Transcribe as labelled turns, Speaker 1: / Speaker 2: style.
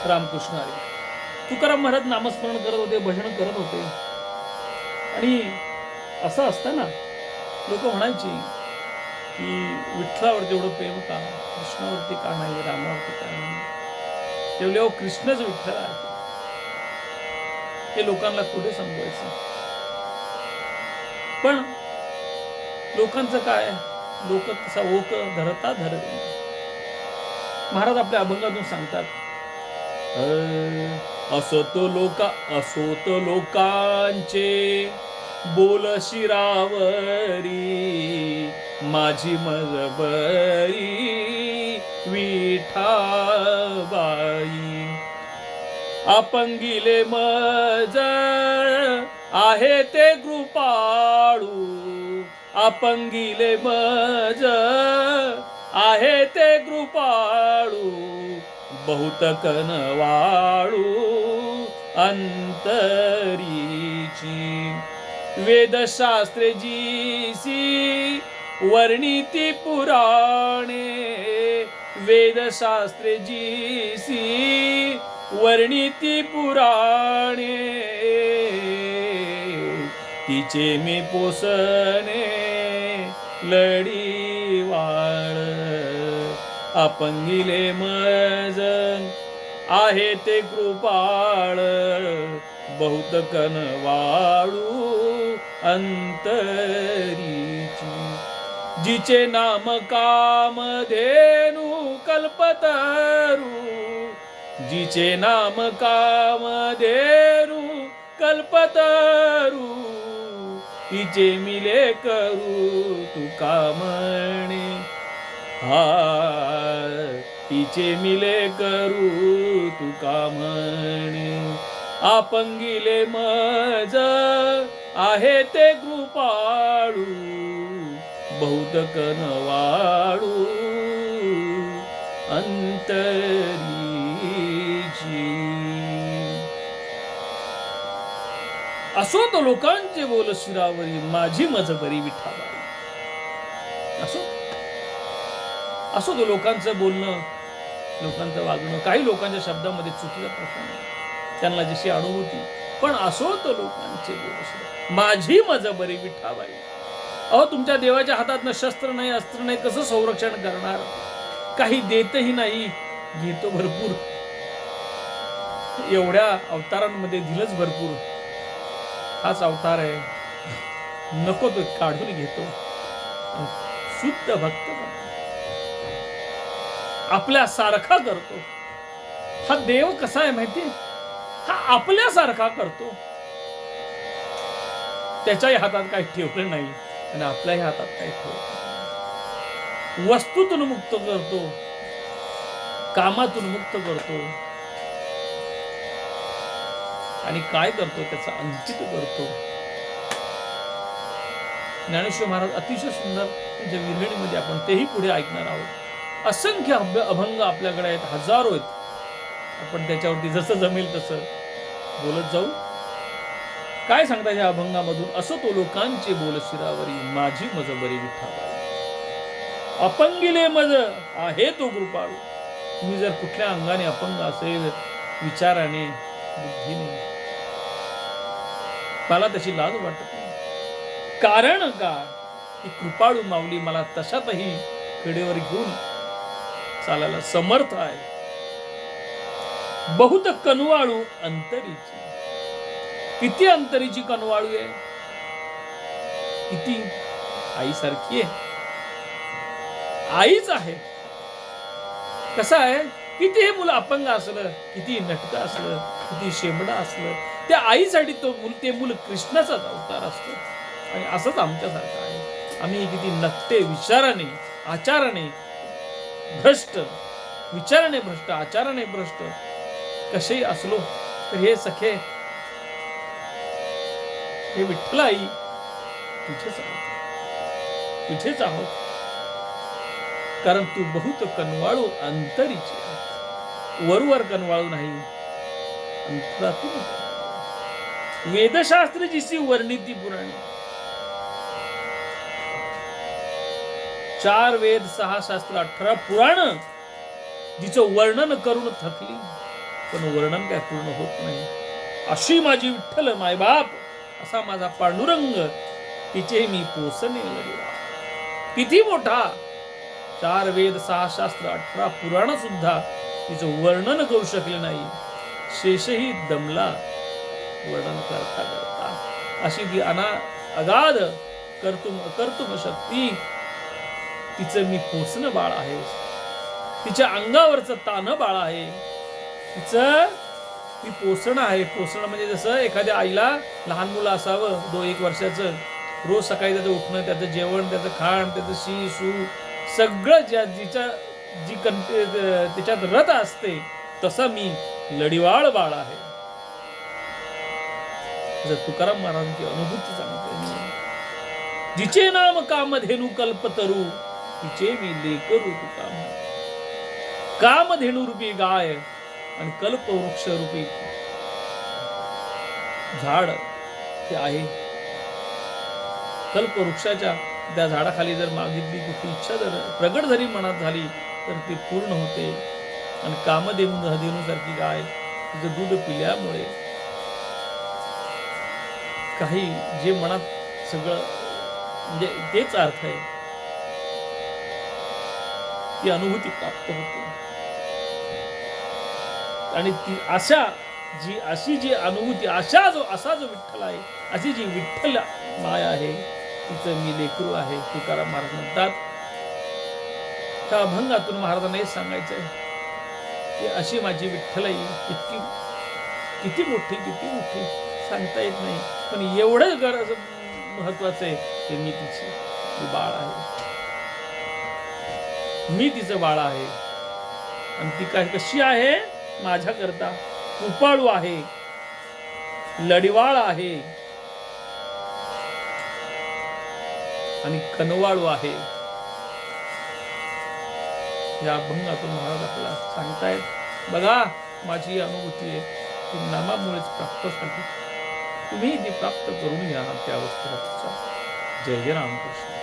Speaker 1: रामकृष्ण हरी. तुकाराम महाराज नामस्मरण करत होते, भजन करत होते. आणि असं असताना लोक म्हणायची की विठ्ठलावर जेवढं प्रेम का, कृष्णावरती का नाही, रामावरती का नाही. तेवढे कृष्णच विठ्ठल आहे हे लोकांना कुठे समजायचं. पण लोकांचं काय, लोक तसा ओक धरता धरते. महाराज आपल्या अभंगातून सांगतात, असो तो लोकांचे बोल शिरावरी, माझी मजबरी विठाबाई. अपंगिले मज आहे ते कृपाळू, अपंगिले मज आहे ते कृपाळू, बहुत कनवाळू अंतरीची. वेदशास्त्रे जीसी वर्णिती पुराणे, वेदशास्त्रे जीसी वर्णिती पुराणे, तिचे मी पोसणे लढीवाळ. अपंगिले मज आहे ते कृपाळ, बहुत कनवाळू अंतरीची. जिचे नाम कामधेनु कल्पतरू, जिचे नाम कामधेनु कल्पतरू, तिचे मिले करू तुका म्हणे. हा तिचे मिले करू तुका म्हणे. अपंगिले मज आहे ते कृपाळू, बहुत कनवाळू अंतरीची. असो तो लोकांचे बोल शिरावरी, माझी मजबरी विठाबाई. असो तो लोकांचं बोलणं, लोकांचं वागणं, काही लोकांच्या शब्दामध्ये चुकीचा प्रश्न नाही, त्यांना जशी अनुभूती. पण असो तो लोकांचे बोल शिरावरी, माझी मजबरी विठाबाई. अहो, तुमच्या देवाच्या हातात न शस्त्र नाही, अस्त्र नाही, कसं संरक्षण करणार. काही देतही नाही, घेतो भरपूर. एवढ्या अवतारांमध्ये दिलंच भरपूर. हाच अवतार आहे, नको तो काढून घेतो. शुद्ध भक्त आपल्यासारखा करतो. हा देव कसा आहे माहितीये, हा आपल्यासारखा करतो. त्याच्याही हातात काही ठेवलं नाही आणि आपल्याही हातात काही ठेवलं. वस्तूतून मुक्त करतो, कामातून मुक्त करतो, आणि काय करतो त्याचा अंकित करतो. ज्ञानेश्वर महाराज अतिशय सुंदर त्यांच्या विरहिणीमध्ये, आपण तेही पुढे ऐकणार आहोत. असंख्य अभंग आपल्याकडे आहेत, हजारो आहेत. आपण त्याच्यावरती जसं जमेल तसं बोलत जाऊ. काय सांगता या अभंगामधून, असो तो लोकांचे बोल शिरावरी, माझी मजबरी विठाबाई. अपंगिले मज आहे तो कृपाळू. तुम्ही जर कुठल्या अंगाने अपंग असेल, विचाराने, बुद्धीने, मला तशी लाज वाटत नाही. कारण का, की कृपाळू माऊली मला तशातही कडेवर घेऊन चालायला समर्थ आहे. बहुत कनवाळू अंतरीची. किती अंतरीची कनवाळू आहे, किती आईसारखी आहे. आईच आहे. कसं आहे, किती हे मुलं अपंग असलं, किती नटकं असलं, किती शेंबडा असलं, त्या आईसाठी ते मूल कृष्णाचाच अवतार असतो. आणि असंच आमच्यासारखं आहे. आम्ही किती नकटे, विचाराने, आचाराने भ्रष्ट, विचाराने भ्रष्ट, आचाराने भ्रष्ट कसेही असलो, तर हे सखे, हे विठ्ठलाई तुझेच आहोत, तुझेच आहोत. कारण तू बहुत कनवाळू अंतरीची आहे. वरवर कनवाळू नाही, अंतरातून. वेदशास्त्र जिसी वर्णिती पुराणी. 4 वेद, 6 शास्त्र, 18 पुराण जिचं वर्णन करून थकली. पण वर्णन काय पूर्ण होत नाही. अशी माझी विठ्ठल मायबाप, असा माझा पांडुरंग, तिचे मी पोसणे लढिवा. किती मोठा, 4 वेद 6 शास्त्र 18 पुराण सुद्धा तिचं वर्णन करू शकले नाही. शेषही दमला वर्णन करता करता. अशी ती अगाध कर्तुम शक्ती, तिचं मी पोसणं बाळ आहे. तिच्या अंगावरचं तानं बाळ आहे. तिचं ती पोसणं आहे. पोसणं म्हणजे जसं एखाद्या आईला लहान मुलं असावं 2-1 वर्षाचं, रोज सकाळी त्याचं उठणं, त्याचं जेवण, त्याचं खाण, त्याचं शी सू सगळं त्याच्यात रत असते, तसं मी लढिवाळ बाळ आहे. तुकाराम महाराजांची अनुभूती सांगते मी. जिचे नाम कामधेनु कल्पतरू, तिचे मी लेकरू तुका. कामधेनु रूपी गाय आणि कल्पवृक्ष रूपी झाड ते आहे. कल्पवृक्षाच्या त्या झाडाखाली जर मागितली कुठली इच्छा जर प्रगट जरी मनात झाली तर ती पूर्ण होते. आणि कामधेनु सारखी गाय, तिचं दूध पिल्यामुळे काही जे मनात सगळं म्हणजे तेच अर्थ आहे, ती अनुभूती प्राप्त होते. आणि ती अशी जी अनुभूती, असा जो विठ्ठल आहे, अशी जी विठ्ठल माया आहे, तिचं मी लेकरू आहे. तुकाराम महाराज म्हणतात. त्या अभंगातून महाराजांना हे सांगायचं आहे की अशी माझी विठ्ठलाई किती मोठी सांगता येत नाही, पण एवढं गरज महत्वाचं आहे की मी बाळ आहे. मी तिचं बाळ आहे. आणि ती कशी आहे माझ्याकरता? कृपाळू आहे, लढिवाळ आहे आणि कनवाळू आहे. या अभंगातून महाराज आपल्याला सांगतायत, बघा माझी अनुभूती आहे ती नामामुळेच प्राप्त झाली. तुम्ही ती प्राप्त करून घ्या त्या अवस्थेला. जय जय रामकृष्ण.